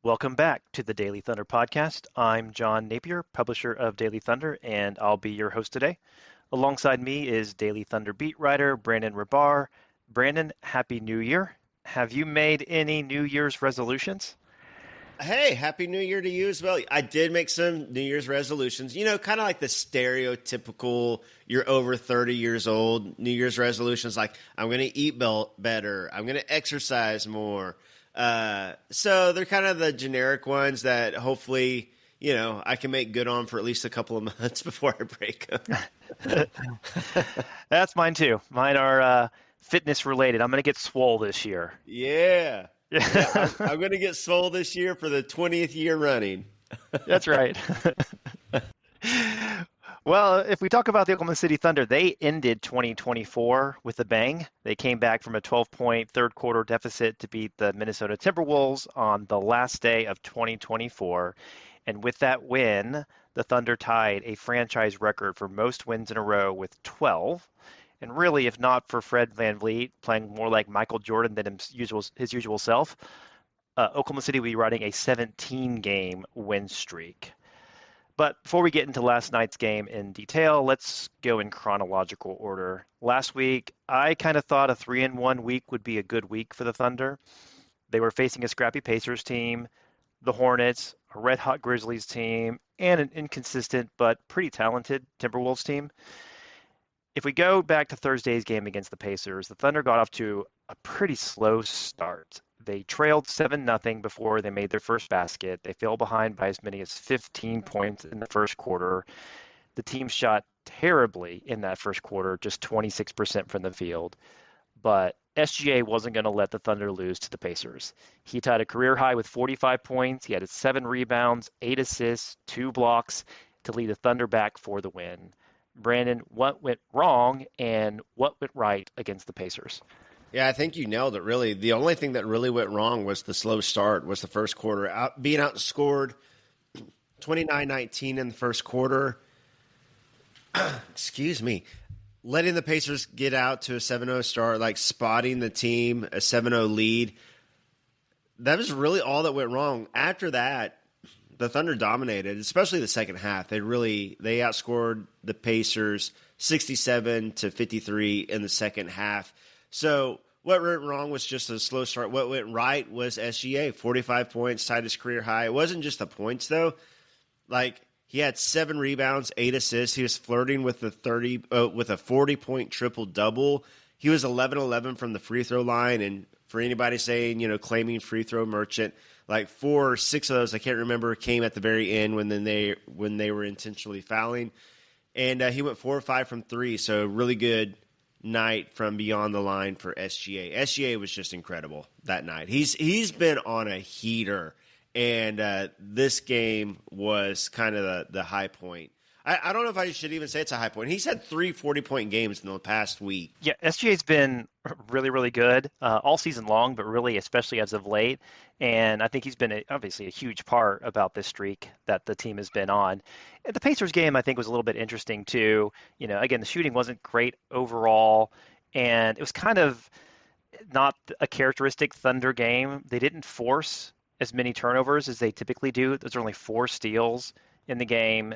Welcome back to the Daily Thunder podcast. I'm John Napier, publisher of Daily Thunder, and I'll be your host today. Alongside me is Daily Thunder beat writer Brandon Rahbar. Brandon, Happy New Year. Have you made any New Year's resolutions? Hey, happy New Year to you as well. I did make some New Year's resolutions, kind of like the stereotypical you're over 30 years old New Year's resolutions, like I'm going to eat better, I'm going to exercise more. So they're kind of the generic ones that hopefully, I can make good on for at least a couple of months before I break them. That's mine too. Mine are fitness related. I'm going to get swole this year. Yeah. Yeah, Yeah, I'm going to get sold this year for the 20th year running. that's right. Well, if we talk about the Oklahoma City Thunder, they ended 2024 with a bang. They came back from a 12-point third quarter deficit to beat the Minnesota Timberwolves on the last day of 2024. And with that win, the Thunder tied a franchise record for most wins in a row with 12. And really, if not for Fred VanVleet playing more like Michael Jordan than his usual self, Oklahoma City will be riding a 17-game win streak. But before we get into last night's game in detail, let's go in chronological order. Last week, I kind of thought a 3-1 week would be a good week for the Thunder. They were facing a scrappy Pacers team, the Hornets, a red-hot Grizzlies team, and an inconsistent but pretty talented Timberwolves team. If we go back to Thursday's game against the Pacers, the Thunder got off to a pretty slow start. They trailed 7-0 before they made their first basket. They fell behind by as many as 15 points in the first quarter. The team shot terribly in that first quarter, just 26% from the field. But SGA wasn't going to let the Thunder lose to the Pacers. He tied a career high with 45 points. He had 7 rebounds, 8 assists, 2 blocks to lead the Thunder back for the win. Brandon, what went wrong and what went right against the Pacers? Yeah, I think you nailed it, really. The only thing that really went wrong was the slow start, was the first quarter. Being outscored 29-19 in the first quarter. Excuse me. Letting the Pacers get out to a 7-0 start, like spotting the team, a 7-0 lead. That was really all that went wrong. After that, the Thunder dominated, especially the second half. They outscored the Pacers 67-53 in the second half. So what went wrong was just a slow start. What went right was SGA, 45 points, tied his career high. It wasn't just the points, though. Like, he had 7 rebounds, 8 assists. He was flirting with with a 40-point triple-double. He was 11-11 from the free throw line. And for anybody saying, claiming free throw merchant, like 4 or 6 of those, I can't remember, came at the very end when they were intentionally fouling. And he went 4 or 5 from 3, so really good night from beyond the line for SGA. SGA was just incredible that night. He's been on a heater, and this game was kind of the high point. I don't know if I should even say it's a high point. He's had 3 40-point games in the past week. Yeah, SGA's been really, really good all season long, but really especially as of late. And I think he's been obviously a huge part about this streak that the team has been on. And the Pacers game, I think, was a little bit interesting too. Again, the shooting wasn't great overall, and it was kind of not a characteristic Thunder game. They didn't force as many turnovers as they typically do. There's only 4 steals in the game.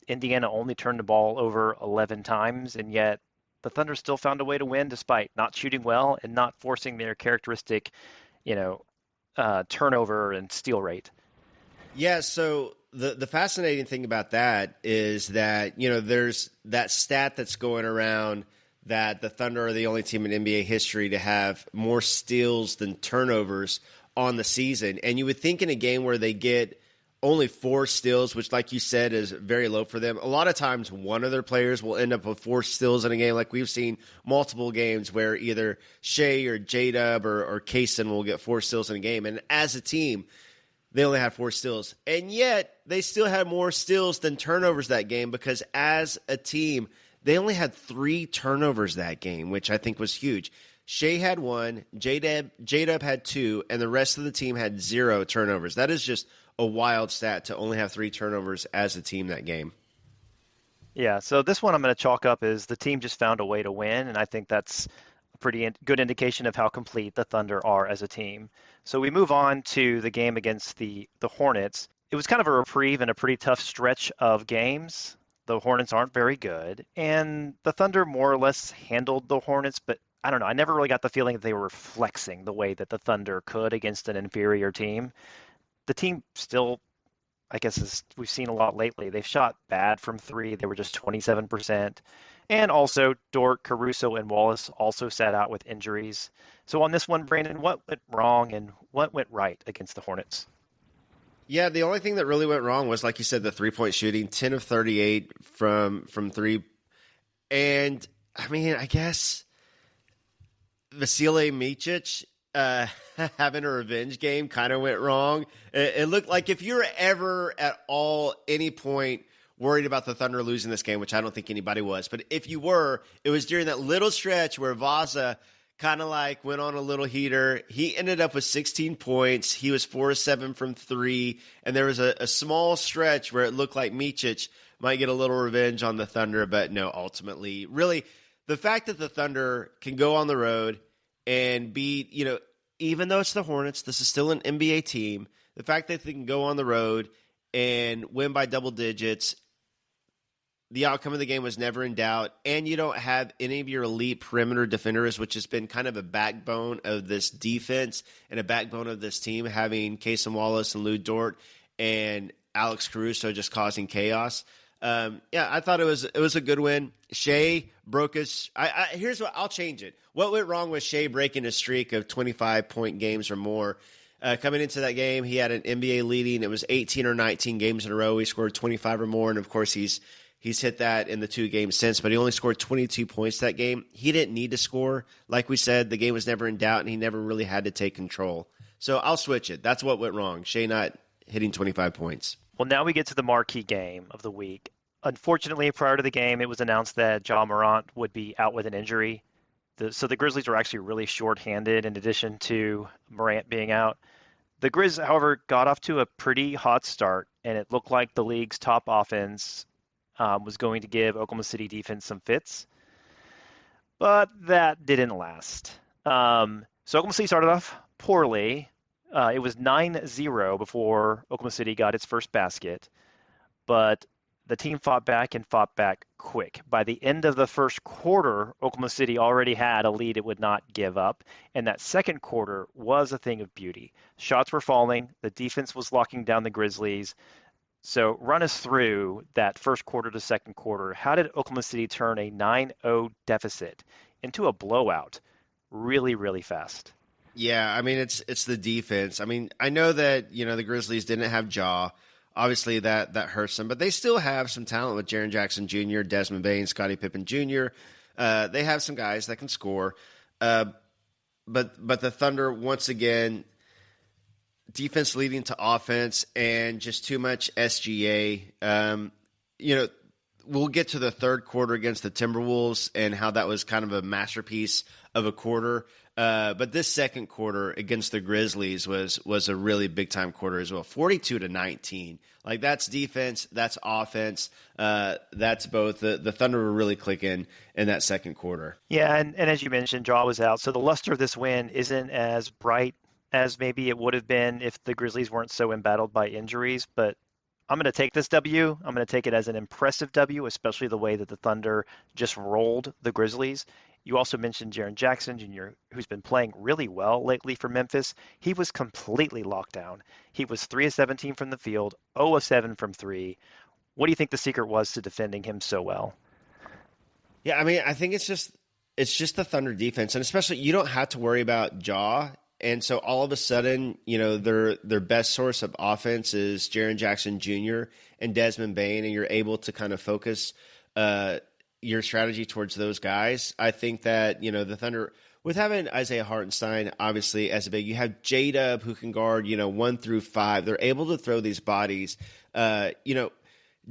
Indiana only turned the ball over 11 times, and yet the Thunder still found a way to win despite not shooting well and not forcing their characteristic, turnover and steal rate. Yeah, so the fascinating thing about that is that, there's that stat that's going around that the Thunder are the only team in NBA history to have more steals than turnovers on the season. And you would think in a game where they get only 4 steals, which, like you said, is very low for them. A lot of times one of their players will end up with 4 steals in a game. Like we've seen multiple games where either Shea or J-Dub or Kaysen will get 4 steals in a game. And as a team, they only had 4 steals. And yet they still had more steals than turnovers that game, because as a team, they only had 3 turnovers that game, which I think was huge. Shea had 1, J-Dub had 2, and the rest of the team had 0 turnovers. That is just a wild stat to only have 3 turnovers as a team that game. Yeah, so this one I'm going to chalk up is the team just found a way to win, and I think that's a pretty good indication of how complete the Thunder are as a team. So we move on to the game against the Hornets. It was kind of a reprieve and a pretty tough stretch of games. The Hornets aren't very good, and the Thunder more or less handled the Hornets, but I don't know. I never really got the feeling that they were flexing the way that the Thunder could against an inferior team. The team still, I guess, as we've seen a lot lately, they've shot bad from three. They were just 27%. And also, Dort, Caruso, and Wallace also sat out with injuries. So on this one, Brandon, what went wrong and what went right against the Hornets? Yeah, the only thing that really went wrong was, like you said, the 3-point shooting, 10 of 38 from three. And, I mean, I guess Vasilije Micic having a revenge game kind of went wrong. It looked like if you're ever at all, any point, worried about the Thunder losing this game, which I don't think anybody was, but if you were, it was during that little stretch where Vaza kind of like went on a little heater. He ended up with 16 points. He was 4 of 7 from three, and there was a small stretch where it looked like Micic might get a little revenge on the Thunder, but no, ultimately, really, the fact that the Thunder can go on the road and beat, even though it's the Hornets, this is still an NBA team. The fact that they can go on the road and win by double digits, the outcome of the game was never in doubt, and you don't have any of your elite perimeter defenders, which has been kind of a backbone of this defense and a backbone of this team, having Cason Wallace and Lou Dort and Alex Caruso just causing chaos. I thought it was a good win. Shea broke his. Here's what I'll change it. What went wrong with Shea breaking a streak of 25-point games or more? Coming into that game, he had an NBA leading. It was 18 or 19 games in a row. He scored 25 or more, and of course he's hit that in the 2 games since, but he only scored 22 points that game. He didn't need to score. Like we said, the game was never in doubt, and he never really had to take control. So I'll switch it. That's what went wrong. Shea not hitting 25 points. Well, now we get to the marquee game of the week. Unfortunately, prior to the game, it was announced that Ja Morant would be out with an injury. So the Grizzlies were actually really shorthanded in addition to Morant being out. The Grizz, however, got off to a pretty hot start, and it looked like the league's top offense was going to give Oklahoma City defense some fits, but that didn't last. So Oklahoma City started off poorly. It was 9-0 before Oklahoma City got its first basket, but the team fought back and fought back quick. By the end of the first quarter, Oklahoma City already had a lead it would not give up, and that second quarter was a thing of beauty. Shots were falling, the defense was locking down the Grizzlies. So run us through that first quarter to second quarter. How did Oklahoma City turn a 9-0 deficit into a blowout really, really fast? Yeah, I mean, it's the defense. I mean, I know that, the Grizzlies didn't have Ja. Obviously, that hurts them, but they still have some talent with Jaren Jackson Jr., Desmond Bane, Scottie Pippen Jr. They have some guys that can score. But the Thunder, once again, defense leading to offense and just too much SGA. We'll get to the third quarter against the Timberwolves and how that was kind of a masterpiece of a quarter. But this second quarter against the Grizzlies was a really big time quarter as well. 42-19. Like, that's defense, that's offense. That's both. The Thunder were really clicking in that second quarter. Yeah, and as you mentioned, Ja was out. So the luster of this win isn't as bright as maybe it would have been if the Grizzlies weren't so embattled by injuries. But I'm going to take this W. I'm going to take it as an impressive W, especially the way that the Thunder just rolled the Grizzlies. You also mentioned Jaren Jackson Jr., who's been playing really well lately for Memphis. He was completely locked down. He was 3 of 17 from the field, 0 of 7 from 3. What do you think the secret was to defending him so well? Yeah, I mean, I think it's just the Thunder defense, and especially you don't have to worry about Ja. And so all of a sudden, their best source of offense is Jaren Jackson Jr. and Desmond Bane, and you're able to kind of focus your strategy towards those guys. I think that, the Thunder, with having Isaiah Hartenstein, obviously, as a big, you have J-Dub who can guard, 1 through 5. They're able to throw these bodies. Ja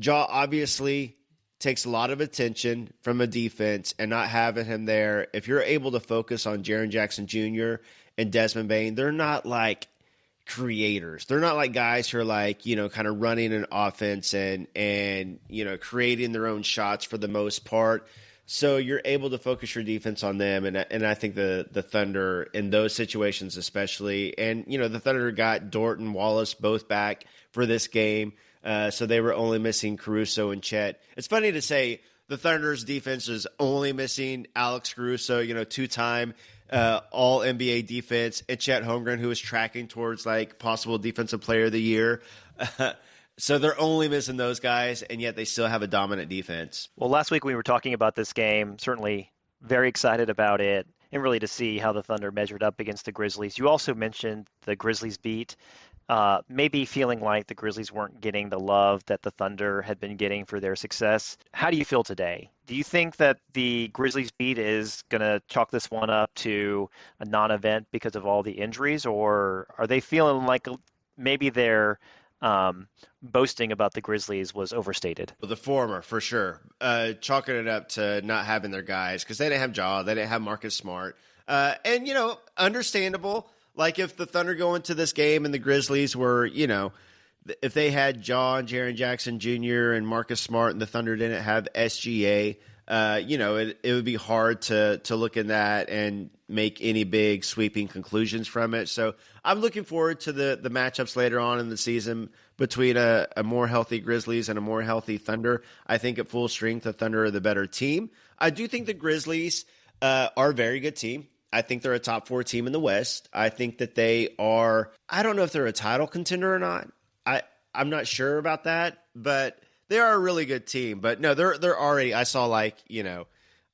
obviously takes a lot of attention from a defense, and not having him there, if you're able to focus on Jaren Jackson Jr. and Desmond Bane, they're not like creators. They're not like guys who are like, kind of running an offense and creating their own shots for the most part. So you're able to focus your defense on them, and I think the Thunder in those situations especially, and the Thunder got Dort and Wallace both back for this game, so they were only missing Caruso and Chet. It's funny to say the Thunder's defense is only missing Alex Caruso, two-time All NBA defense, and Chet Holmgren, who is tracking towards like possible Defensive Player of the Year. So they're only missing those guys, and yet they still have a dominant defense. Well, last week we were talking about this game, certainly very excited about it, and really to see how the Thunder measured up against the Grizzlies. You also mentioned the Grizzlies beat, maybe feeling like the Grizzlies weren't getting the love that the Thunder had been getting for their success. How do you feel today? Do you think that the Grizzlies beat is going to chalk this one up to a non-event because of all the injuries, or are they feeling like maybe they're boasting about the Grizzlies was overstated? Well, the former, for sure. Chalking it up to not having their guys because they didn't have Ja, they didn't have Marcus Smart. And, understandable. Like if the Thunder go into this game and the Grizzlies were, if they had Ja and Jaren Jackson Jr. and Marcus Smart and the Thunder didn't have SGA, it would be hard to look in that and make any big sweeping conclusions from it. So I'm looking forward to the matchups later on in the season between a more healthy Grizzlies and a more healthy Thunder. I think at full strength, the Thunder are the better team. I do think the Grizzlies are a very good team. I think they're a top 4 team in the West. I think that they are, I don't know if they're a title contender or not. I'm not sure about that, but they are a really good team. But no, they're already, I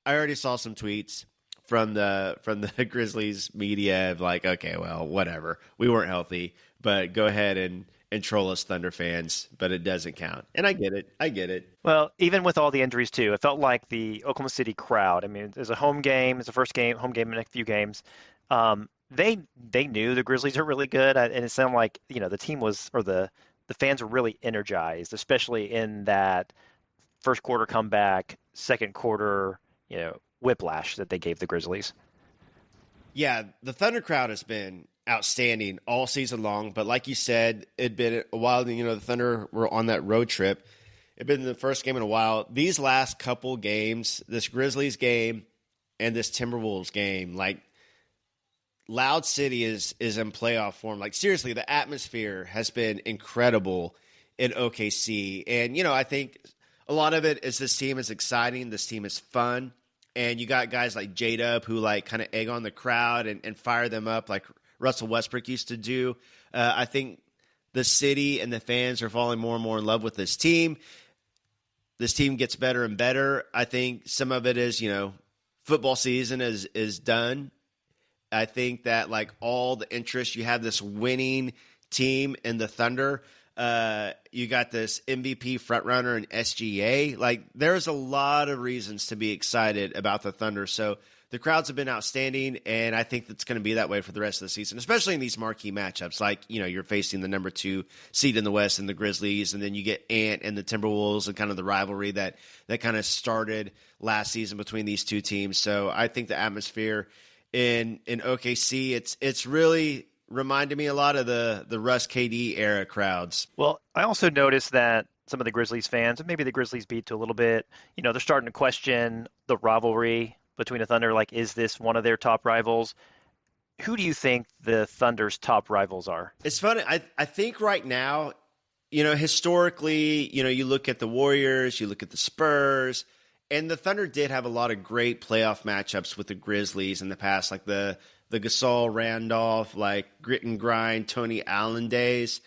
already saw some tweets from the Grizzlies media of like, okay, well, whatever. We weren't healthy, but go ahead and troll us Thunder fans, but it doesn't count. And I get it. Well, even with all the injuries too, it felt like the Oklahoma City crowd, I mean, it's a home game, it's the first game, home game in a few games. They knew the Grizzlies are really good, and it sounded like, the team was, or the fans were really energized, especially in that first quarter comeback, second quarter, whiplash that they gave the Grizzlies. Yeah, the Thunder crowd has been outstanding all season long, but like you said, it'd been a while. The Thunder were on that road trip. It'd been the first game in a while. These last couple games, this Grizzlies game and this Timberwolves game, like Loud City is in playoff form. Like seriously, the atmosphere has been incredible in OKC, and I think a lot of it is this team is exciting. This team is fun. And you got guys like J-Dub who like kind of egg on the crowd and fire them up like Russell Westbrook used to do. I think the city and the fans are falling more and more in love with this team. This team gets better and better. I think some of it is, football season is done. I think that like all the interest, you have this winning team in the Thunder. You got this MVP frontrunner in SGA. Like there's a lot of reasons to be excited about the Thunder. So the crowds have been outstanding, and I think that's going to be that way for the rest of the season, especially in these marquee matchups. Like, you're facing the number 2 seed in the West and the Grizzlies, and then you get Ant and the Timberwolves and kind of the rivalry that kind of started last season between these two teams. So I think the atmosphere in OKC, it's really reminded me a lot of the Russ KD era crowds. Well, I also noticed that some of the Grizzlies fans, and maybe the Grizzlies beat to a little bit, they're starting to question the rivalry between the Thunder. Like, is this one of their top rivals? Who do you think the Thunder's top rivals are? It's funny. I think right now, historically, you look at the Warriors, you look at the Spurs, and the Thunder did have a lot of great playoff matchups with the Grizzlies in the past, like the Gasol, Randolph, like grit and grind, Tony Allen days.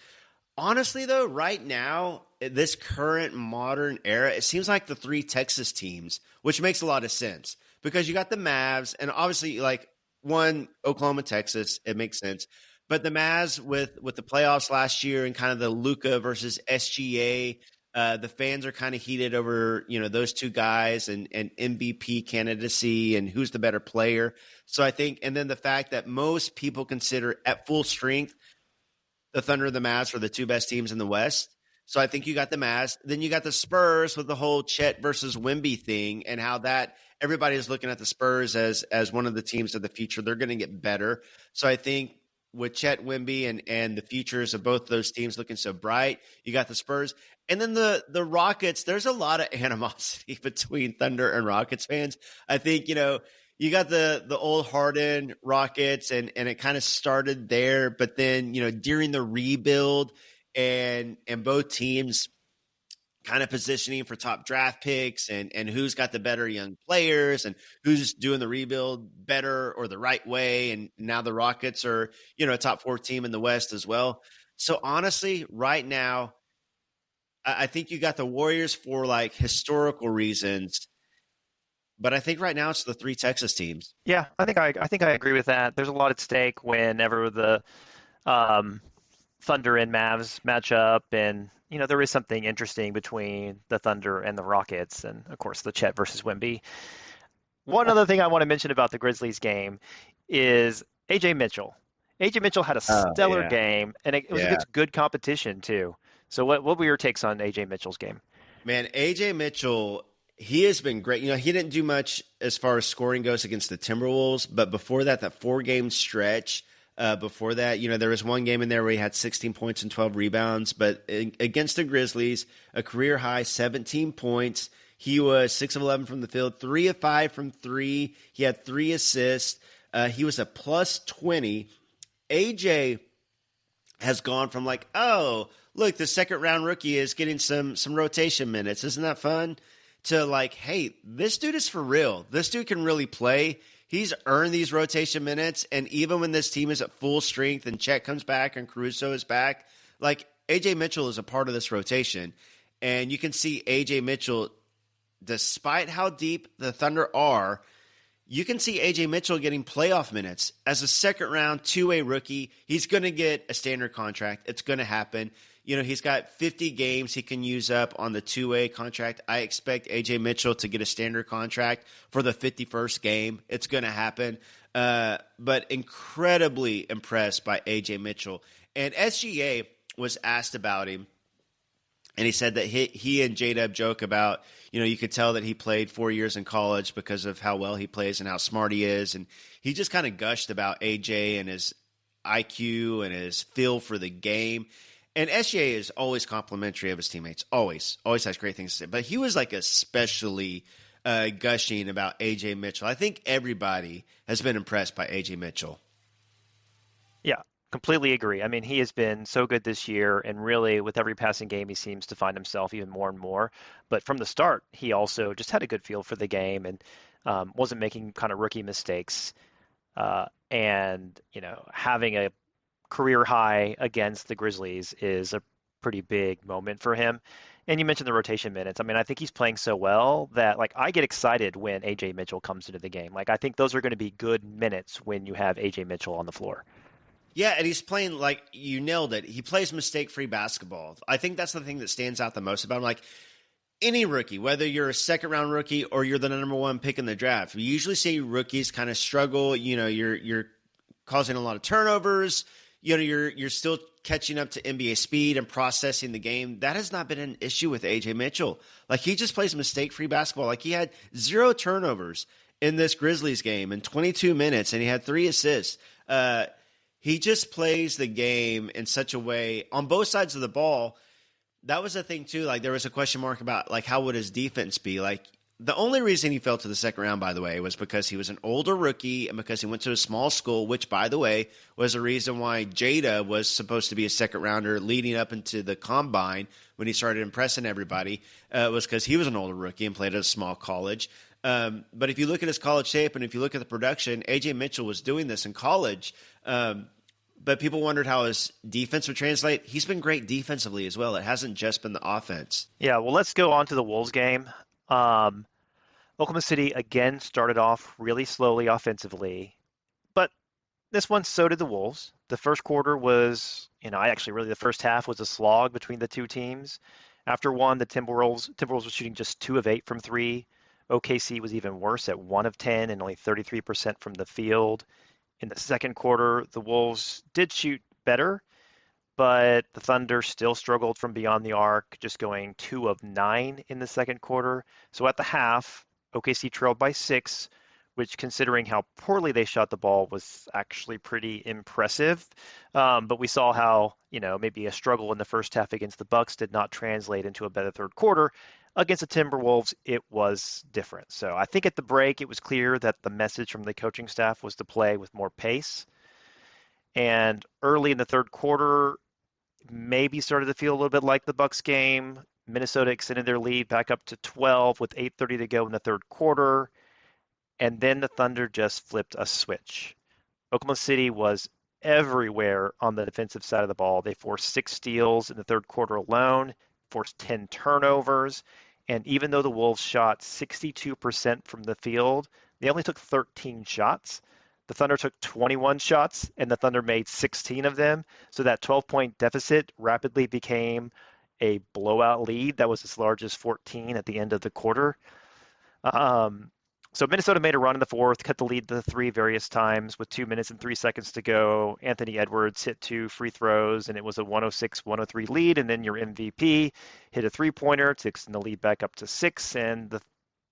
Honestly, though, right now, this current modern era, it seems like the 3 Texas teams, which makes a lot of sense because you got the Mavs and obviously like one Oklahoma, Texas, it makes sense. But the Mavs with the playoffs last year and kind of the Luka versus SGA, the fans are kind of heated over, those two guys and MVP candidacy and who's the better player. So I think, and then the fact that most people consider at full strength, the Thunder and the Mavs are the 2 best teams in the West. So I think you got the Mavs. Then you got the Spurs with the whole Chet versus Wemby thing and how that everybody is looking at the Spurs as one of the teams of the future. They're going to get better. So I think with Chet Wemby and the futures of both those teams looking so bright. You got the Spurs. And then the Rockets, there's a lot of animosity between Thunder and Rockets fans. I think, you got the old Harden Rockets and it kind of started there, but then, during the rebuild and both teams kind of positioning for top draft picks and who's got the better young players and who's doing the rebuild better or the right way. And now the Rockets are, a top 4 team in the West as well. So honestly, right now, I think you got the Warriors for like historical reasons, but I think right now it's the 3 Texas teams. Yeah, I think I agree with that. There's a lot at stake whenever the um, Thunder and Mavs match up, and there is something interesting between the Thunder and the Rockets, and of course the Chet versus Wemby. One other thing I want to mention about the Grizzlies game is Ajay Mitchell. Ajay Mitchell had a Oh, stellar yeah. game, and it was Yeah. against good competition too. So what were your takes on Ajay Mitchell's game? Man, AJ Mitchell, he has been great. He didn't do much as far as scoring goes against the Timberwolves, but before that, that 4-game stretch, before that, there was one game in there where he had 16 points and 12 rebounds, but against the Grizzlies, a career high 17 points. He was 6 of 11 from the field, 3 of 5 from 3. He had 3 assists. He was a plus 20. AJ has gone from like, oh, look, the second round rookie is getting some rotation minutes. Isn't that fun? To like, hey, this dude is for real. This dude can really play. He's earned these rotation minutes, and even when this team is at full strength and Chet comes back and Caruso is back, like AJ Mitchell is a part of this rotation. And you can see AJ Mitchell, despite how deep the Thunder are, you can see AJ Mitchell getting playoff minutes as a second round 2-way rookie. He's going to get a standard contract. It's going to happen. He's got 50 games he can use up on the 2-way contract. I expect AJ Mitchell to get a standard contract for the 51st game. It's going to happen. But incredibly impressed by AJ Mitchell. And SGA was asked about him. And he said that he and J-Dub joke about, you could tell that he played 4 years in college because of how well he plays and how smart he is. And he just kind of gushed about AJ and his IQ and his feel for the game. And SGA is always complimentary of his teammates, always has great things to say. But he was like especially gushing about AJ Mitchell. I think everybody has been impressed by AJ Mitchell. Yeah, completely agree. I mean, he has been so good this year, and really, with every passing game, he seems to find himself even more and more. But from the start, he also just had a good feel for the game and wasn't making kind of rookie mistakes. And having a career high against the Grizzlies is a pretty big moment for him. And you mentioned the rotation minutes. I mean, I think he's playing so well that like I get excited when AJ Mitchell comes into the game. Like I think those are going to be good minutes when you have AJ Mitchell on the floor. Yeah, and he's playing like you nailed it. He plays mistake-free basketball. I think that's the thing that stands out the most about him. Like any rookie, whether you're a second-round rookie or you're the number 1 pick in the draft, we usually see rookies kind of struggle. You're causing a lot of turnovers. You're still catching up to NBA speed and processing the game. That has not been an issue with AJ Mitchell. Like he just plays mistake-free basketball. Like he had 0 turnovers in this Grizzlies game in 22 minutes, and he had 3 assists. He just plays the game in such a way on both sides of the ball. That was the thing too. Like there was a question mark about like how would his defense be? Like the only reason he fell to the second round, by the way, was because he was an older rookie and because he went to a small school, which, by the way, was the reason why Jada was supposed to be a second rounder leading up into the combine when he started impressing everybody. Was because he was an older rookie and played at a small college. But if you look at his college tape and if you look at the production, AJ Mitchell was doing this in college. But people wondered how his defense would translate. He's been great defensively as well. It hasn't just been the offense. Yeah, well, let's go on to the Wolves game. Oklahoma City again started off really slowly offensively, but this one so did the Wolves. The first quarter was, the first half was a slog between the two teams. After one, the Timberwolves were shooting just 2 of 8 from 3. OKC was even worse at 1 of 10 and only 33% from the field. In the second quarter, the Wolves did shoot better, but the Thunder still struggled from beyond the arc, just going 2 of 9 in the second quarter. So at the half, OKC trailed by 6 which, considering how poorly they shot the ball, was actually pretty impressive. But we saw how, maybe a struggle in the first half against the Bucks did not translate into a better third quarter. Against the Timberwolves, it was different. So I think at the break, it was clear that the message from the coaching staff was to play with more pace. And early in the third quarter, maybe started to feel a little bit like the Bucks game. Minnesota extended their lead back up to 12 with 8:30 to go in the third quarter. And then the Thunder just flipped a switch. Oklahoma City was everywhere on the defensive side of the ball. They forced 6 steals in the third quarter alone, forced 10 turnovers. And even though the Wolves shot 62% from the field, they only took 13 shots. The Thunder took 21 shots, and the Thunder made 16 of them. So that 12-point deficit rapidly became a blowout lead that was as large as 14 at the end of the quarter. So Minnesota made a run in the fourth, cut the lead to 3 various times with 2 minutes and 3 seconds to go. Anthony Edwards hit 2 free throws, and it was a 106-103 lead. And then your MVP hit a three-pointer to extend the lead back up to 6, and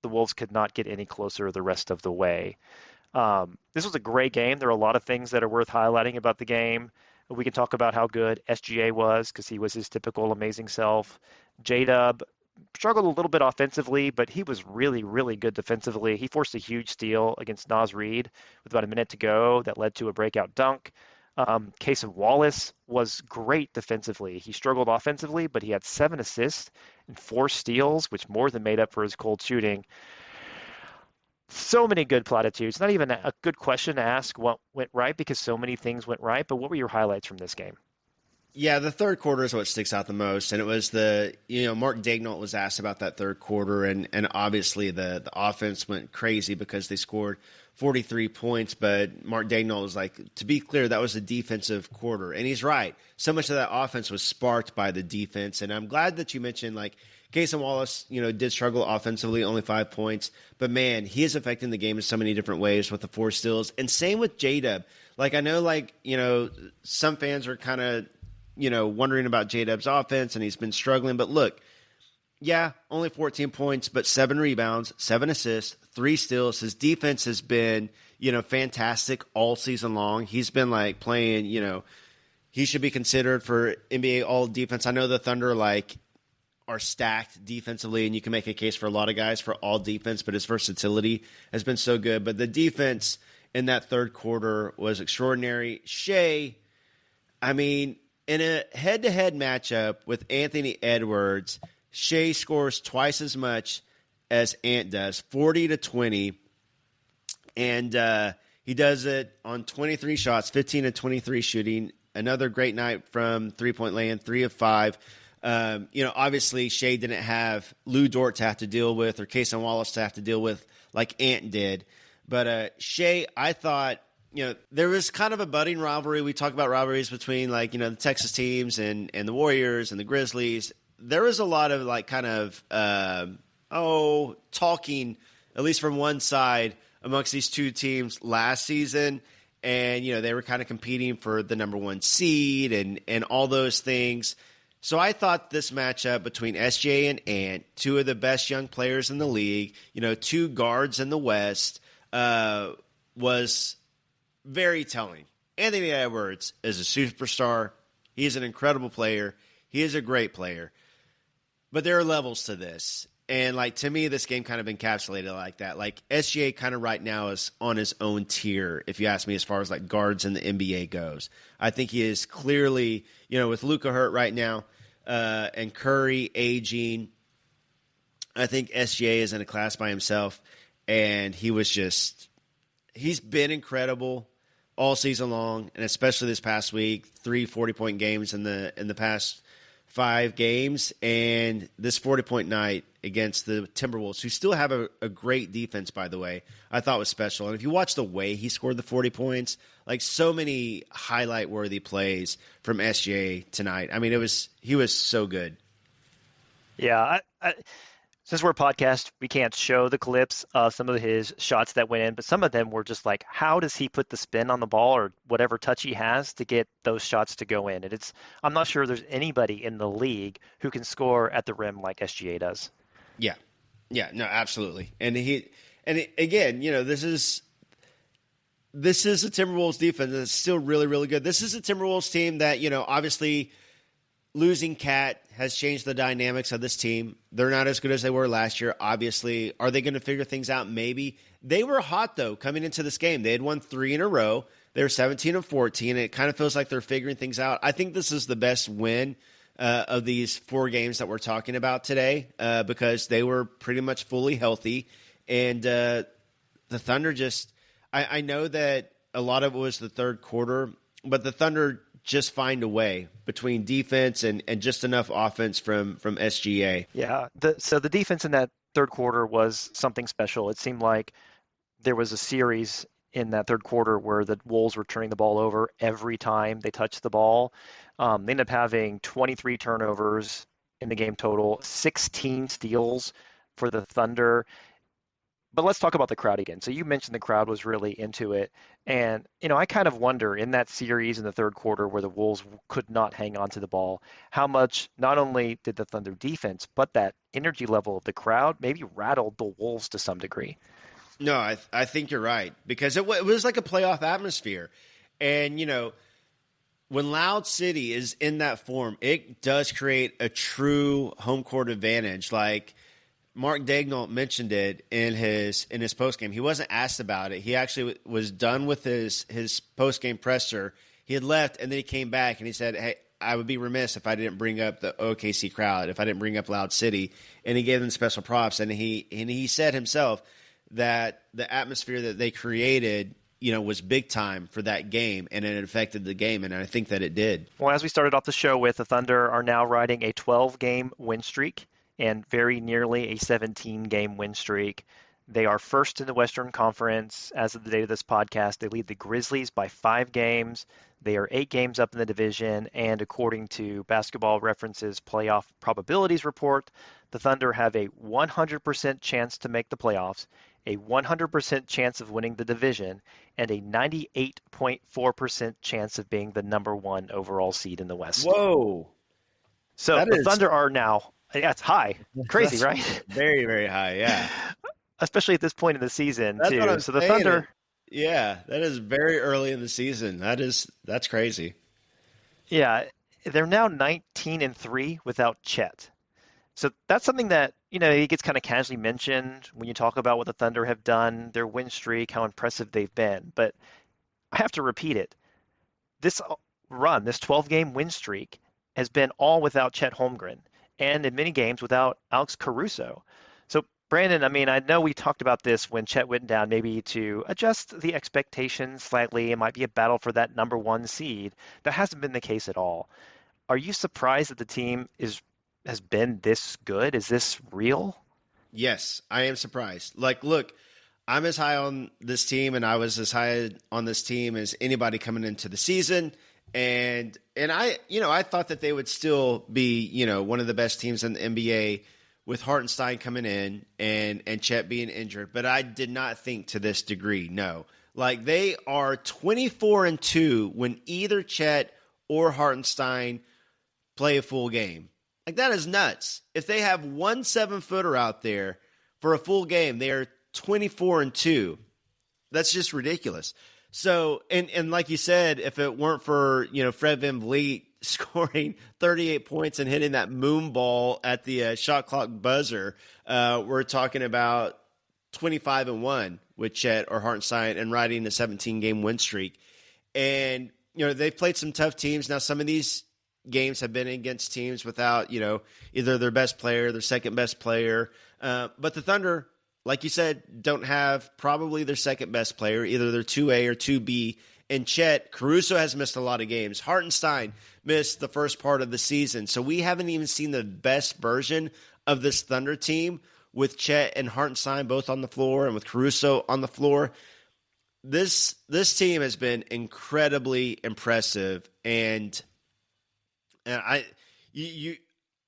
the Wolves could not get any closer the rest of the way. This was a great game. There are a lot of things that are worth highlighting about the game. We can talk about how good SGA was because he was his typical amazing self. J-Dub struggled a little bit offensively, but he was really, really good defensively. He forced a huge steal against Naz Reid with about a minute to go that led to a breakout dunk. Case of Wallace was great defensively. He struggled offensively, but he had 7 assists and 4 steals, which more than made up for his cold shooting. So many good platitudes. Not even a good question to ask what went right because so many things went right. But what were your highlights from this game? Yeah, the third quarter is what sticks out the most. And it was Mark Daigneault was asked about that third quarter. And obviously the offense went crazy because they scored 43 points. But Mark Daigneault was like, to be clear, that was a defensive quarter. And he's right. So much of that offense was sparked by the defense. And I'm glad that you mentioned, Case and Wallace, did struggle offensively, only 5 points. But, man, he is affecting the game in so many different ways with the 4 steals. And same with J-Dub. I know, some fans are kind of, wondering about J-Dub's offense, and he's been struggling. But, look, yeah, only 14 points, but 7 rebounds, 7 assists, 3 steals. His defense has been, fantastic all season long. He's been, playing, he should be considered for NBA All-Defense. I know the Thunder, are stacked defensively, and you can make a case for a lot of guys for all defense, but his versatility has been so good. But the defense in that third quarter was extraordinary. Shai, in a head-to-head matchup with Anthony Edwards, Shai scores twice as much as Ant does, 40-20, and he does it on 23 shots, 15-23 shooting. Another great night from three-point land, 3 of 5. Obviously Shai didn't have Lou Dort to have to deal with or Case and Wallace to have to deal with like Ant did. But Shai, I thought, there was kind of a budding rivalry. We talk about rivalries between the Texas teams and the Warriors and the Grizzlies. There was a lot of talking, at least from one side, amongst these two teams last season. And, they were kind of competing for the number 1 seed and all those things. So I thought this matchup between SGA and Ant, 2 of the best young players in the league, 2 guards in the West, was very telling. Anthony Edwards is a superstar. He is an incredible player. He is a great player. But there are levels to this. And, to me, this game kind of encapsulated like that. SGA kind of right now is on his own tier, if you ask me, as far as, guards in the NBA goes. I think he is clearly, with Luka hurt right now and Curry aging, I think SGA is in a class by himself. And he's been incredible all season long, and especially this past week, 3 40-point games in the past 5 games, and this 40-point night against the Timberwolves, who still have a great defense, by the way, I thought was special. And if you watch the way he scored the 40 points, so many highlight-worthy plays from SGA tonight. He was so good. Yeah, since we're a podcast, we can't show the clips of some of his shots that went in, but some of them were just how does he put the spin on the ball or whatever touch he has to get those shots to go in? And I'm not sure there's anybody in the league who can score at the rim like SGA does. Yeah, no, absolutely. And And again, this is a Timberwolves defense that's still really, really good. This is a Timberwolves team that, obviously losing Cat has changed the dynamics of this team. They're not as good as they were last year, obviously. Are they going to figure things out? Maybe. They were hot, though, coming into this game. They had won 3 in a row. They were 17-14, and it kind of feels like they're figuring things out. I think this is the best win of these 4 games that we're talking about today because they were pretty much fully healthy. And the Thunder just – I know that a lot of it was the third quarter, but the Thunder just find a way between defense and just enough offense from SGA. Yeah, so the defense in that third quarter was something special. It seemed like there was a series in that third quarter where the Wolves were turning the ball over every time they touched the ball. They ended up having 23 turnovers in the game total, 16 steals for the Thunder. But let's talk about the crowd again. So you mentioned the crowd was really into it. And, I kind of wonder in that series in the third quarter where the Wolves could not hang on to the ball, how much not only did the Thunder defense, but that energy level of the crowd maybe rattled the Wolves to some degree. No, I think you're right because it was like a playoff atmosphere. And, when Loud City is in that form, it does create a true home court advantage. Like Mark Daigneault mentioned it in his postgame. He wasn't asked about it. He actually was done with his postgame presser. He had left, and then he came back, and he said, hey, I would be remiss if I didn't bring up the OKC crowd, if I didn't bring up Loud City. And he gave them special props. And he said himself that the atmosphere that they created, was big time for that game, and it affected the game, and I think that it did. Well, as we started off the show with, the Thunder are now riding a 12-game win streak and very nearly a 17-game win streak. They are first in the Western Conference as of the date of this podcast. They lead the Grizzlies by 5 games. They are 8 games up in the division, and according to Basketball Reference's playoff probabilities report, the Thunder have a 100% chance to make the playoffs, a 100% chance of winning the division, and a 98.4% chance of being the number 1 overall seed in the West. Whoa. So the Thunder are now, it's high. Crazy, right? Very, very high, yeah. Especially at this point in the season, That's too. What I'm so the saying. Thunder. Yeah, that is very early in the season. That's crazy. Yeah, they're now 19-3 without Chet. So that's something that, he gets kind of casually mentioned when you talk about what the Thunder have done, their win streak, how impressive they've been. But I have to repeat it. This run, this 12-game win streak, has been all without Chet Holmgren and in many games without Alex Caruso. So, Brandon, I know we talked about this when Chet went down, maybe to adjust the expectations slightly. It might be a battle for that number 1 seed. That hasn't been the case at all. Are you surprised that the team has been this good? Is this real? Yes, I am surprised. Like, look, I'm as high on this team, and I was as high on this team as anybody coming into the season. And I thought that they would still be, one of the best teams in the NBA with Hartenstein coming in and Chet being injured. But I did not think to this degree, no. Like, they are 24-2 when either Chet or Hartenstein play a full game. Like, that is nuts. If they have one 7-footer out there for a full game, they are 24-2. That's just ridiculous. So, and like you said, if it weren't for, Fred VanVleet scoring 38 points and hitting that moon ball at the shot clock buzzer, we're talking about 25-1 with Chet or Hartenstein and riding a 17-game win streak. And, they've played some tough teams. Now, some of these games have been against teams without, either their best player, their second best player. But the Thunder, like you said, don't have probably their second best player, either their 2A or 2B. And Chet, Caruso has missed a lot of games. Hartenstein missed the first part of the season. So we haven't even seen the best version of this Thunder team with Chet and Hartenstein both on the floor and with Caruso on the floor. This team has been incredibly impressive, and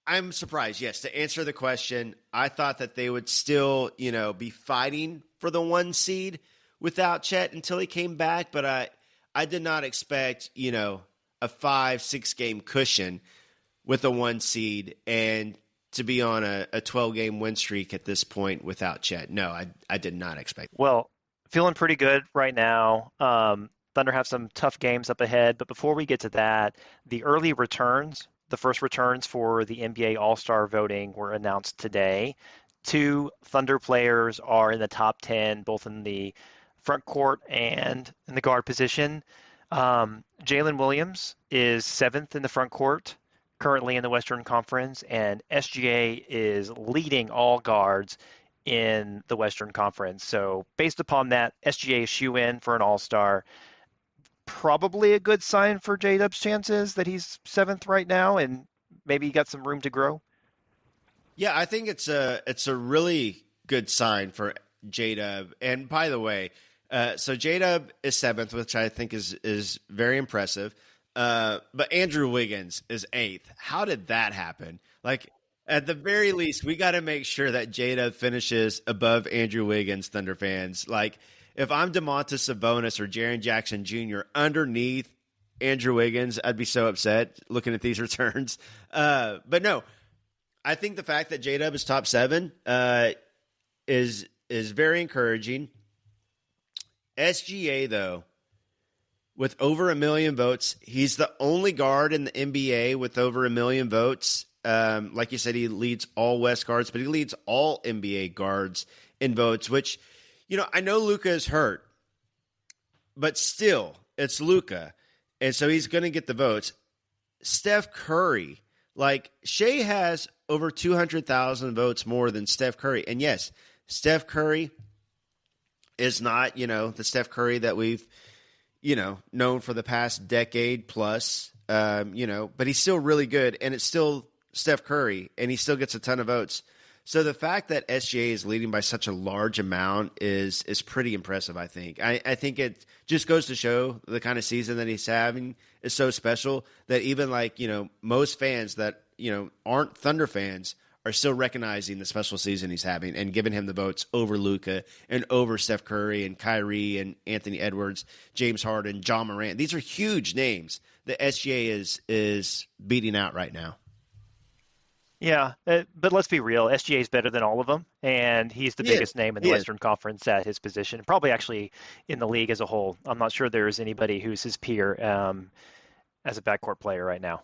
I'm surprised. Yes, to answer the question, I thought that they would still, be fighting for the 1 seed without Chet until he came back. But I did not expect, a 5-6 game cushion with a 1 seed. And to be on a 12-game win streak at this point without Chet. No, I did not expect that. Well, feeling pretty good right now. Thunder have some tough games up ahead, but before we get to that, the early returns, the first returns for the NBA All-Star voting were announced today. Two Thunder players are in the top 10, both in the front court and in the guard position. Jalen Williams is seventh in the front court, currently in the Western Conference, and SGA is leading all guards in the Western Conference. So based upon that, SGA is shoe-in for an All-Star. Probably a good sign for J-Dub's chances that he's seventh right now, and maybe he got some room to grow. Yeah, I think it's a really good sign for J-Dub. And by the way, so J-Dub is seventh, which I think is very impressive. But Andrew Wiggins is eighth. How did that happen? Like, at the very least, we got to make sure that J-Dub finishes above Andrew Wiggins, Thunder fans. Like, if I'm DeMontis Sabonis or Jaren Jackson Jr. underneath Andrew Wiggins, I'd be so upset looking at these returns. But no, I think the fact that J-Dub is top 7 is very encouraging. SGA, though, with over 1 million votes, he's the only guard in the NBA with over 1 million votes. Like you said, he leads all West guards, but he leads all NBA guards in votes, which, I know Luka is hurt, but still, it's Luka. And so he's going to get the votes. Steph Curry, like, Shea has over 200,000 votes more than Steph Curry. And yes, Steph Curry is not, the Steph Curry that we've, known for the past decade plus, but he's still really good, and it's still Steph Curry, and he still gets a ton of votes. So the fact that SGA is leading by such a large amount is pretty impressive, I think. I think it just goes to show the kind of season that he's having is so special that even most fans that, aren't Thunder fans are still recognizing the special season he's having and giving him the votes over Luka and over Steph Curry and Kyrie and Anthony Edwards, James Harden, John Morant. These are huge names that SGA is beating out right now. Yeah, but let's be real. SGA is better than all of them, and he's the biggest name in the Western Conference at his position, probably actually in the league as a whole. I'm not sure there is anybody who's his peer as a backcourt player right now.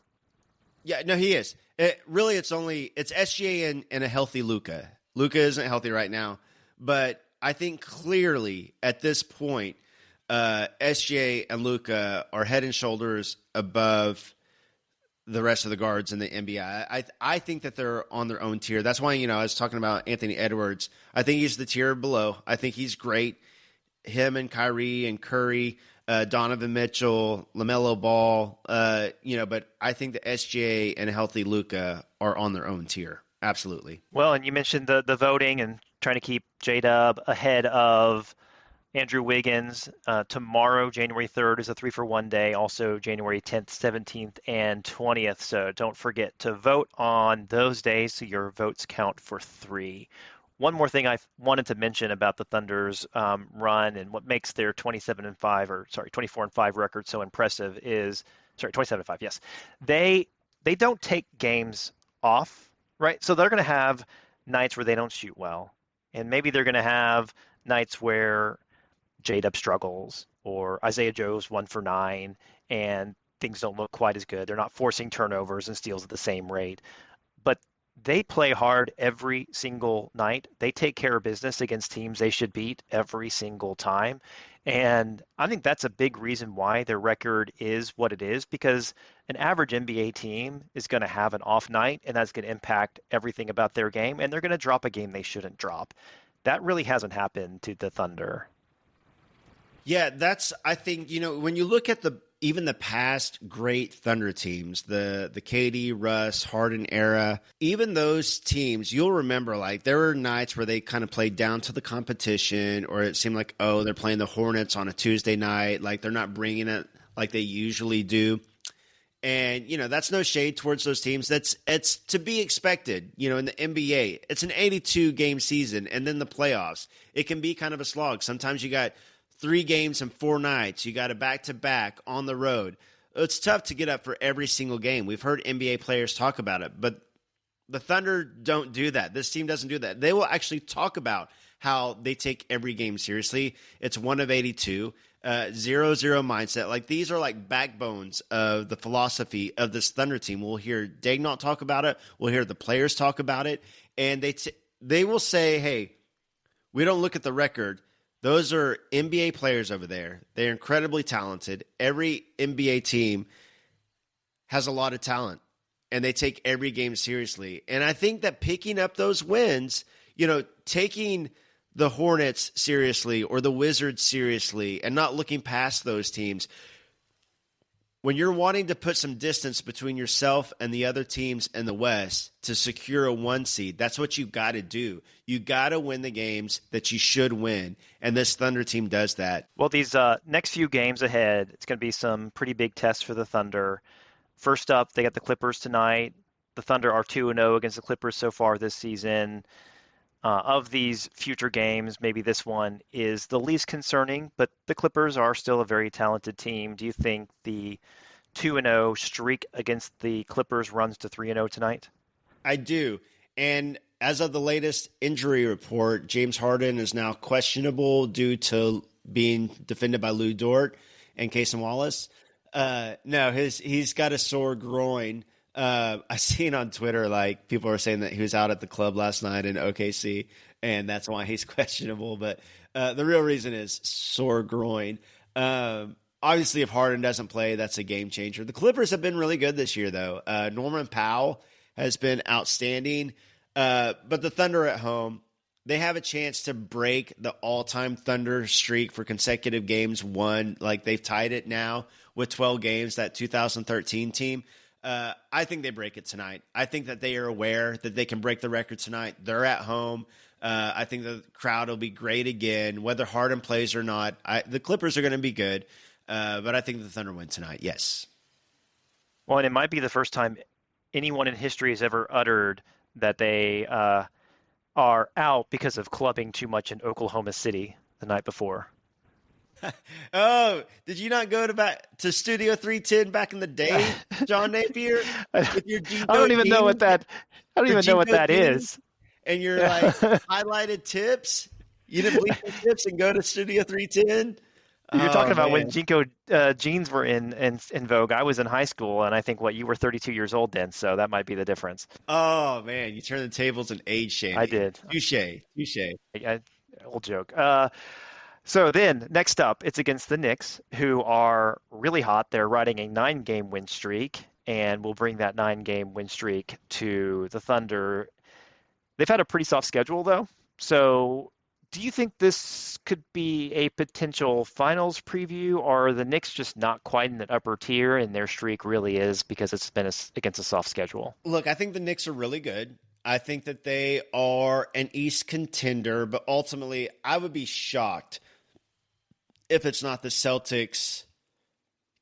Yeah, no, he is. It's SGA and a healthy Luka. Luka isn't healthy right now, but I think clearly at this point, SGA and Luka are head and shoulders above the rest of the guards in the NBA. I think that they're on their own tier. That's why, I was talking about Anthony Edwards. I think he's the tier below. I think he's great. Him and Kyrie and Curry, Donovan Mitchell, LaMelo Ball, but I think the SGA and a healthy Luka are on their own tier. Absolutely. Well, and you mentioned the voting and trying to keep J-Dub ahead of Andrew Wiggins. Tomorrow, January 3rd, is a 3-for-1 day. Also, January 10th, 17th, and 20th. So don't forget to vote on those days so your votes count for 3. One more thing I wanted to mention about the Thunder's run and what makes their 24-5 record so impressive is 27-5. Yes, they don't take games off, right? So they're going to have nights where they don't shoot well, and maybe they're going to have nights where J-Dub struggles or Isaiah Joe's 1 for 9 and things don't look quite as good. They're not forcing turnovers and steals at the same rate, but they play hard every single night. They take care of business against teams they should beat every single time. And I think that's a big reason why their record is what it is, because an average NBA team is going to have an off night, and that's going to impact everything about their game, and they're going to drop a game they shouldn't drop. That really hasn't happened to the Thunder. Yeah, I think, when you look at even the past great Thunder teams, the KD, Russ, Harden era, even those teams, you'll remember, like, there were nights where they kind of played down to the competition, or it seemed like, they're playing the Hornets on a Tuesday night, like they're not bringing it like they usually do. And, that's no shade towards those teams. It's to be expected, in the NBA. It's an 82-game season, and then the playoffs. It can be kind of a slog. Sometimes you got 3 games and 4 nights. You got a back-to-back on the road. It's tough to get up for every single game. We've heard NBA players talk about it, but The Thunder don't do that. This team doesn't do that. They will actually talk about how they take every game seriously. It's 1 of 82, 0-0 mindset. Like, these are like backbones of the philosophy of this Thunder team. We'll hear Daignault talk about it. We'll hear the players talk about it. And they will say, hey, we don't look at the record. Those are NBA players over there. They're incredibly talented. Every NBA team has a lot of talent, and they take every game seriously. And I think that picking up those wins, taking the Hornets seriously or the Wizards seriously and not looking past those teams, when you're wanting to put some distance between yourself and the other teams in the West to secure a 1 seed, that's what you got to do. You got to win the games that you should win, and this Thunder team does that. Well, these next few games ahead, it's going to be some pretty big tests for the Thunder. First up, they got the Clippers tonight. The Thunder are 2-0 against the Clippers so far this season. Of these future games, maybe this one is the least concerning, but the Clippers are still a very talented team. Do you think the 2-0 streak against the Clippers runs to 3-0 tonight? I do. And as of the latest injury report, James Harden is now questionable due to being defended by Lou Dort and Cason Wallace. No, he's got a sore groin. I seen on Twitter, like, people are saying that he was out at the club last night in OKC, and that's why he's questionable. But the real reason is sore groin. Obviously, if Harden doesn't play, that's a game changer. The Clippers have been really good this year, though. Norman Powell has been outstanding. But the Thunder at home, they have a chance to break the all-time Thunder streak for consecutive games won. Like, they've tied it now with 12 games, that 2013 team. I think they break it tonight. I think that they are aware that they can break the record tonight. They're at home. I think the crowd will be great again, whether Harden plays or not. The Clippers are going to be good, but I think the Thunder win tonight, yes. Well, and it might be the first time anyone in history has ever uttered that they are out because of clubbing too much in Oklahoma City the night before. Oh, did you not go to Studio 310 back in the day, John Napier? With your I don't even know what that is. And your highlighted tips. You didn't bleep the tips and go to Studio 310. You're talking about when Jinko jeans were in vogue. I was in high school, and I think you were 32 years old then, so that might be the difference. Oh man, you turned the tables and age shaming. I did. Touche. Old joke. So then, next up, it's against the Knicks, who are really hot. They're riding a 9-game win streak, and will bring that 9-game win streak to the Thunder. They've had a pretty soft schedule, though. So do you think this could be a potential finals preview, or are the Knicks just not quite in the upper tier, and their streak really is because it's been against a soft schedule? Look, I think the Knicks are really good. I think that they are an East contender, but ultimately I would be shocked if it's not the Celtics,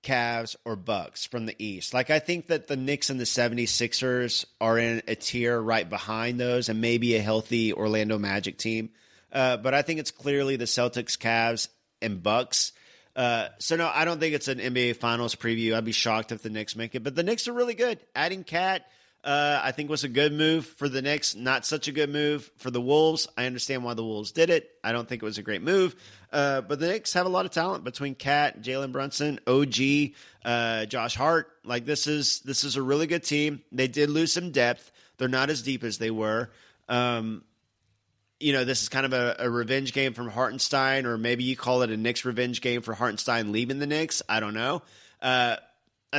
Cavs, or Bucks from the East. Like, I think that the Knicks and the 76ers are in a tier right behind those, and maybe a healthy Orlando Magic team. But I think it's clearly the Celtics, Cavs, and Bucks. So no, I don't think it's an NBA Finals preview. I'd be shocked if the Knicks make it. But the Knicks are really good. Adding Cat, I think, was a good move for the Knicks. Not such a good move for the Wolves. I understand why the Wolves did it. I don't think it was a great move. But the Knicks have a lot of talent between Cat, Jalen Brunson, OG, Josh Hart. Like, this is a really good team. They did lose some depth. They're not as deep as they were. This is kind of a revenge game from Hartenstein, or maybe you call it a Knicks revenge game for Hartenstein leaving the Knicks. I don't know. I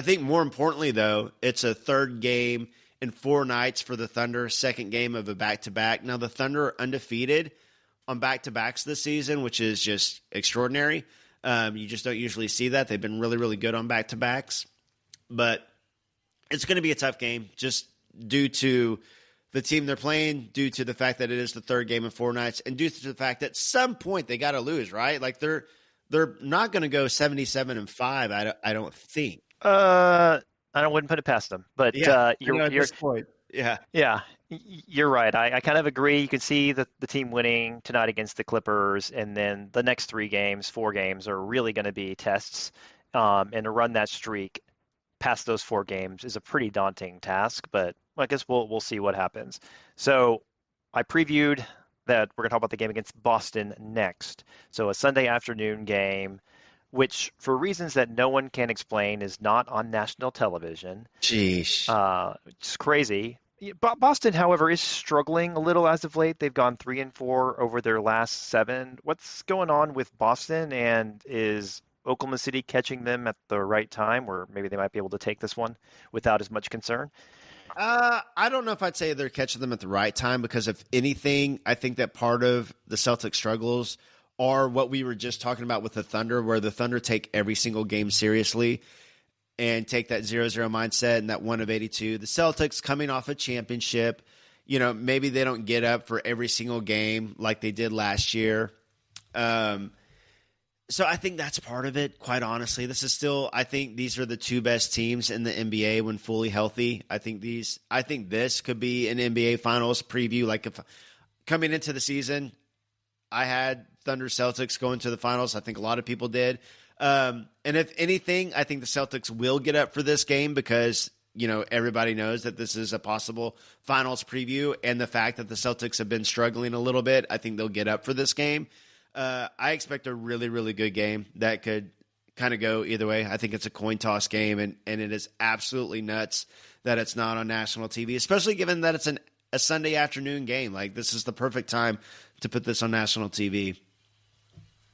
think more importantly, though, it's a third game in 4 nights for the Thunder, second game of a back-to-back. Now, the Thunder are undefeated on back-to-backs this season, which is just extraordinary. You just don't usually see that. They've been really, really good on back-to-backs. But it's going to be a tough game just due to the team they're playing, due to the fact that it is the third game in 4 nights, and due to the fact that at some point they got to lose, right? Like, they're not going to go 77-5, I don't think. I wouldn't put it past them, but at you're this point. Yeah, you're right. I kind of agree. You can see the team winning tonight against the Clippers, and then the next 4 games are really going to be tests. And to run that streak past those 4 games is a pretty daunting task, but I guess we'll see what happens. So I previewed that we're going to talk about the game against Boston next. So a Sunday afternoon game, which for reasons that no one can explain is not on national television. Jeez. It's crazy. Boston, however, is struggling a little as of late. They've gone 3-4 over their last 7. What's going on with Boston, and is Oklahoma City catching them at the right time, where maybe they might be able to take this one without as much concern? I don't know if I'd say they're catching them at the right time, because if anything, I think that part of the Celtics struggles are what we were just talking about with the Thunder, where the Thunder take every single game seriously and take that 0-0 mindset and that 1 of 82. The Celtics coming off a championship, maybe they don't get up for every single game like they did last year. So I think that's part of it, quite honestly. I think these are the two best teams in the NBA when fully healthy. I think this could be an NBA Finals preview. Like, if coming into the season, I had Thunder Celtics going to the finals. I think a lot of people did. And if anything, I think the Celtics will get up for this game because, everybody knows that this is a possible finals preview. And the fact that the Celtics have been struggling a little bit, I think they'll get up for this game. I expect a really, really good game that could kind of go either way. I think it's a coin toss game, and it is absolutely nuts that it's not on national TV, especially given that it's a Sunday afternoon game. Like, this is the perfect time to put this on national TV.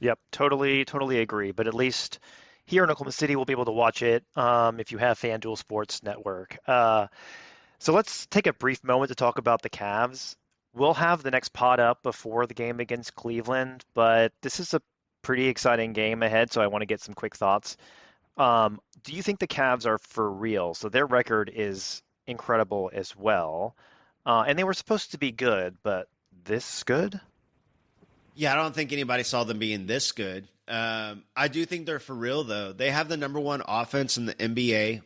Yep, totally agree. But at least here in Oklahoma City, we'll be able to watch it if you have FanDuel Sports Network. So let's take a brief moment to talk about the Cavs. We'll have the next pod up before the game against Cleveland, but this is a pretty exciting game ahead, so I want to get some quick thoughts. Do you think the Cavs are for real? So their record is incredible as well, and they were supposed to be good, but this good? Yeah, I don't think anybody saw them being this good. I do think they're for real, though. They have the number one offense in the NBA.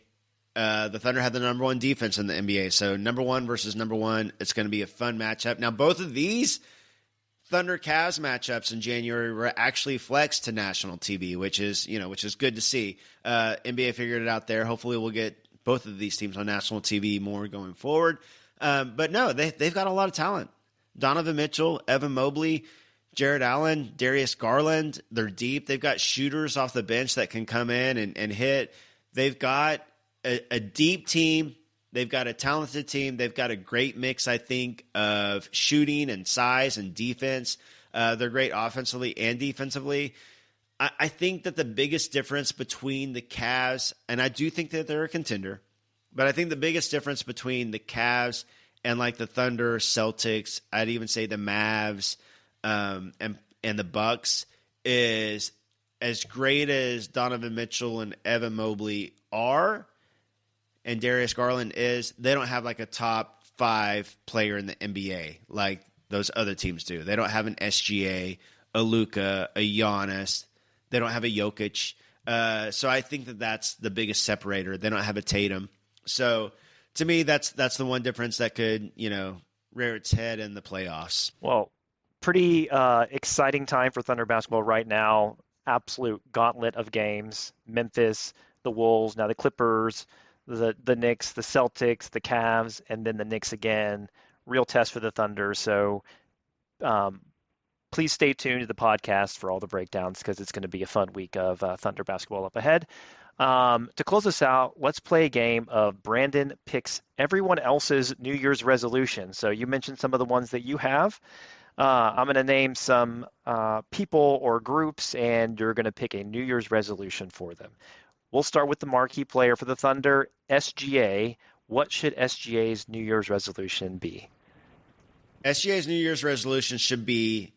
The Thunder had the number one defense in the NBA. So number one versus number one, it's going to be a fun matchup. Now, both of these Thunder Cavs matchups in January were actually flexed to national TV, which is good to see. NBA figured it out there. Hopefully we'll get both of these teams on national TV more going forward. But no, they've got a lot of talent. Donovan Mitchell, Evan Mobley, Jared Allen, Darius Garland, they're deep. They've got shooters off the bench that can come in and hit. They've got a deep team. They've got a talented team. They've got a great mix, I think, of shooting and size and defense. They're great offensively and defensively. I think that the biggest difference between the Cavs, and I do think that they're a contender, but I think the biggest difference between the Cavs and like the Thunder, Celtics, I'd even say the Mavs, and the Bucks is, as great as Donovan Mitchell and Evan Mobley are, and Darius Garland is, they don't have like a top 5 player in the NBA like those other teams do. They don't have an SGA, a Luka, a Giannis. They don't have a Jokic. So I think that that's the biggest separator. They don't have a Tatum. So to me, that's the one difference that could, rear its head in the playoffs. Well, pretty exciting time for Thunder basketball right now. Absolute gauntlet of games. Memphis, the Wolves, now the Clippers, the Knicks, the Celtics, the Cavs, and then the Knicks again. Real test for the Thunder. So please stay tuned to the podcast for all the breakdowns, because it's going to be a fun week of Thunder basketball up ahead. To close us out, let's play a game of Brandon picks everyone else's New Year's resolution. So you mentioned some of the ones that you have. I'm going to name some people or groups, and you're going to pick a New Year's resolution for them. We'll start with the marquee player for the Thunder, SGA. What should SGA's New Year's resolution be? SGA's New Year's resolution should be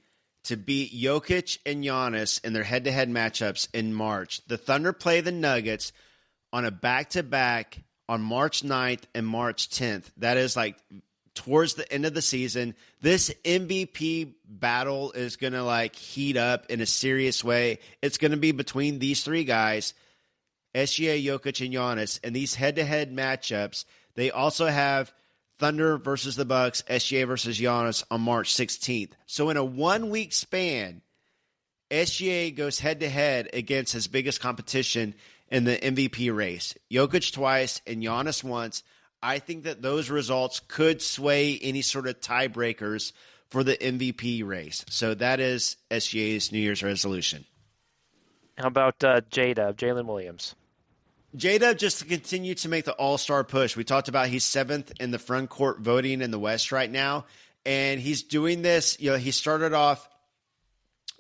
to beat Jokic and Giannis in their head-to-head matchups in March. The Thunder play the Nuggets on a back-to-back on March 9th and March 10th. That is like towards the end of the season. This MVP battle is going to heat up in a serious way. It's going to be between these three guys, SGA, Jokic, and Giannis. And these head-to-head matchups, they also have Thunder versus the Bucks, SGA versus Giannis on March 16th. So in a 1-week span, SGA goes head-to-head against his biggest competition in the MVP race. Jokic twice and Giannis once. I think that those results could sway any sort of tiebreakers for the MVP race. So that is SGA's New Year's resolution. How about Jalen Williams? J-Dub, just to continue to make the all-star push. We talked about he's 7th in the front court voting in the West right now, and he's doing this. He started off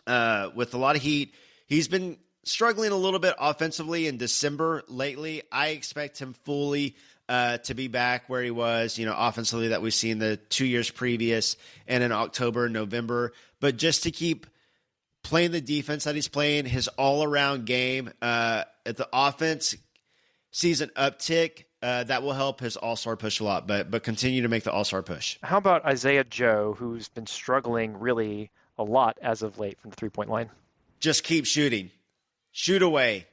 with a lot of heat. He's been struggling a little bit offensively in December lately. I expect him fully to be back where he was, offensively that we've seen the 2 years previous and in October and November. But just to keep playing the defense that he's playing, his all-around game, at the offense sees an uptick, that will help his all-star push a lot, but continue to make the all-star push. How about Isaiah Joe, who's been struggling really a lot as of late from the three-point line? Just keep shooting. Shoot away.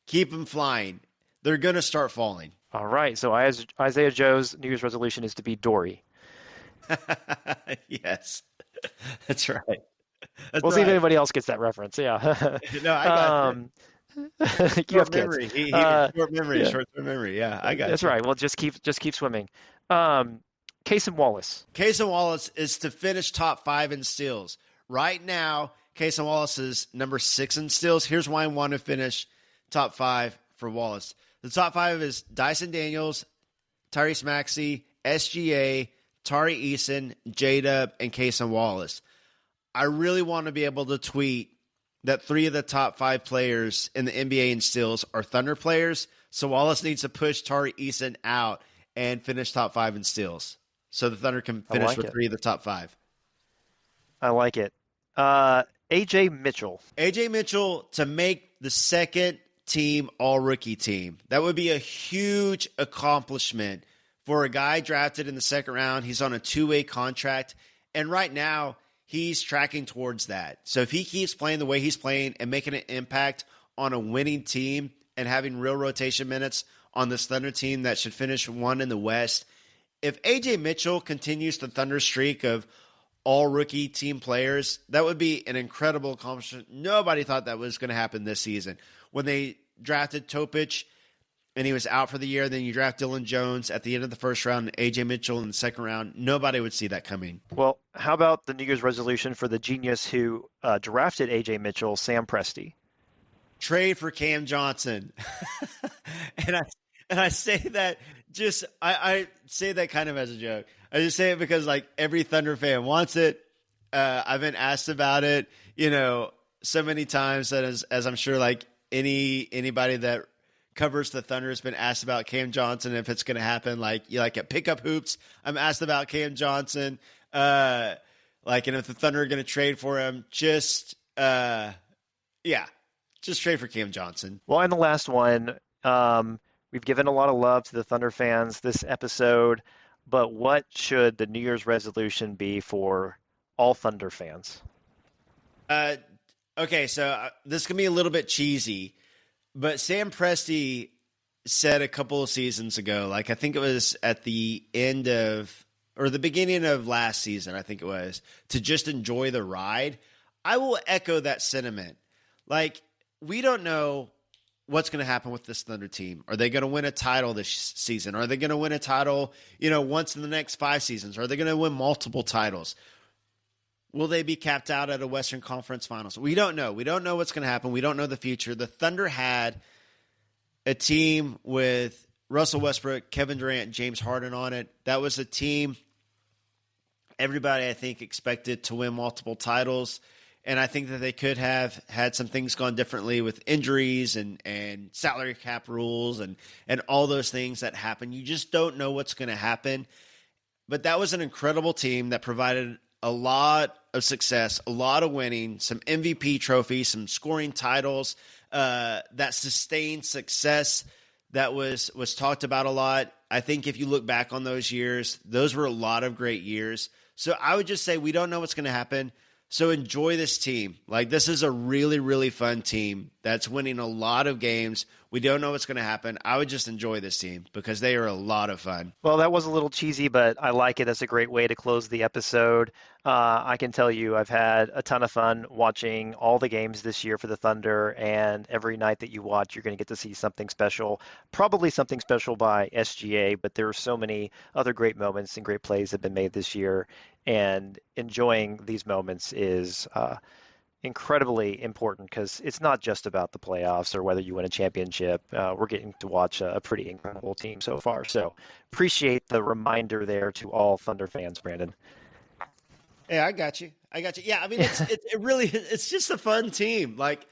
Keep them flying. They're going to start falling. All right, so Isaiah Joe's New Year's resolution is to be Dory. Yes, that's right. We'll see if anybody else gets that reference. Yeah. No, I got it. You have memory. kids. Short memory. Yeah. Short-term memory. Yeah, I got That's you. right. Well, just keep swimming. Casey Wallace. Casey Wallace is to finish top 5 in steals. Right now, Casey Wallace is number 6 in steals. Here's why I want to finish top 5 for Wallace. The top 5 is Dyson Daniels, Tyrese Maxey, SGA, Tari Eason, J-Dub, and Casey Wallace. I really want to be able to tweet that 3 of the top 5 players in the NBA in steals are Thunder players. So Wallace needs to push Tari Eason out and finish top 5 in steals. So the Thunder can finish with 3 of the top 5. I like it. Ajay Mitchell. Ajay Mitchell to make the second team all-rookie team. That would be a huge accomplishment for a guy drafted in the second round. He's on a 2-way contract. And right now, he's tracking towards that. So if he keeps playing the way he's playing and making an impact on a winning team and having real rotation minutes on this Thunder team that should finish 1 in the West, if AJ Mitchell continues the Thunder streak of all rookie team players, that would be an incredible accomplishment. Nobody thought that was going to happen this season. When they drafted Topic and he was out for the year, then you draft Dylan Jones at the end of the first round and AJ Mitchell in the second round, nobody would see that coming. Well, how about the New Year's resolution for the genius who drafted AJ Mitchell, Sam Presti? Trade for Cam Johnson. and I say that I say that kind of as a joke. I just say it because every Thunder fan wants it. I've been asked about it, so many times that as I'm sure anybody that covers the Thunder has been asked about Cam Johnson, if it's going to happen. At Pickup Hoops, I'm asked about Cam Johnson. And if the Thunder are going to trade for him, just trade for Cam Johnson. Well, and the last one, we've given a lot of love to the Thunder fans this episode, but what should the New Year's resolution be for all Thunder fans? Okay, so this can be a little bit cheesy, but Sam Presti said a couple of seasons ago, I think it was at the end of, or the beginning of last season, I think it was, to just enjoy the ride. I will echo that sentiment. We don't know what's going to happen with this Thunder team. Are they going to win a title this season? Are they going to win a title, once in the next 5 seasons? Are they going to win multiple titles? Will they be capped out at a Western Conference Finals? We don't know. We don't know what's going to happen. We don't know the future. The Thunder had a team with Russell Westbrook, Kevin Durant, James Harden on it. That was a team everybody, I think, expected to win multiple titles. And I think that they could have had some things gone differently with injuries and salary cap rules and all those things that happen. You just don't know what's going to happen. But that was an incredible team that provided a lot of success, a lot of winning, some MVP trophies, some scoring titles, that sustained success that was talked about a lot. I think if you look back on those years, those were a lot of great years. So I would just say we don't know what's going to happen. So enjoy this team. This is a really, really fun team that's winning a lot of games. We don't know what's going to happen. I would just enjoy this team because they are a lot of fun. Well, that was a little cheesy, but I like it as a great way to close the episode. I can tell you I've had a ton of fun watching all the games this year for the Thunder, and every night that you watch, you're going to get to see something special, probably something special by SGA, but there are so many other great moments and great plays that have been made this year, and enjoying these moments is incredibly important because it's not just about the playoffs or whether you win a championship. We're getting to watch a pretty incredible team so far. So appreciate the reminder there to all Thunder fans, Brandon. Yeah, I got you. I got you. Yeah, I mean, it really it's just a fun team. Like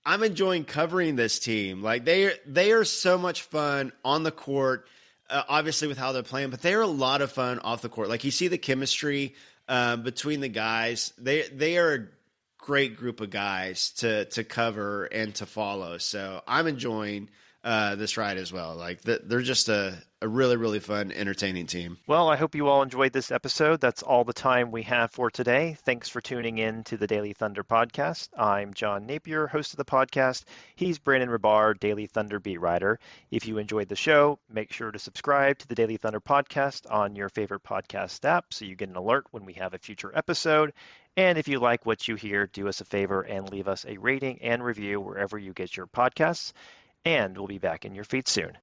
I'm enjoying covering this team. Like they are so much fun on the court, obviously with how they're playing, but they're a lot of fun off the court. Like you see the chemistry between the guys. They are a great group of guys to cover and to follow. So I'm enjoying this ride as well. Like they're just a really, really fun, entertaining team. Well, I hope you all enjoyed this episode. That's all the time we have for today. Thanks for tuning in to the Daily Thunder podcast. I'm John Napier, host of the podcast. He's Brandon Rahbar, Daily Thunder beat writer. If you enjoyed the show, make sure to subscribe to the Daily Thunder podcast on your favorite podcast app so you get an alert when we have a future episode. And if you like what you hear, do us a favor and leave us a rating and review wherever you get your podcasts. And we'll be back in your feed soon.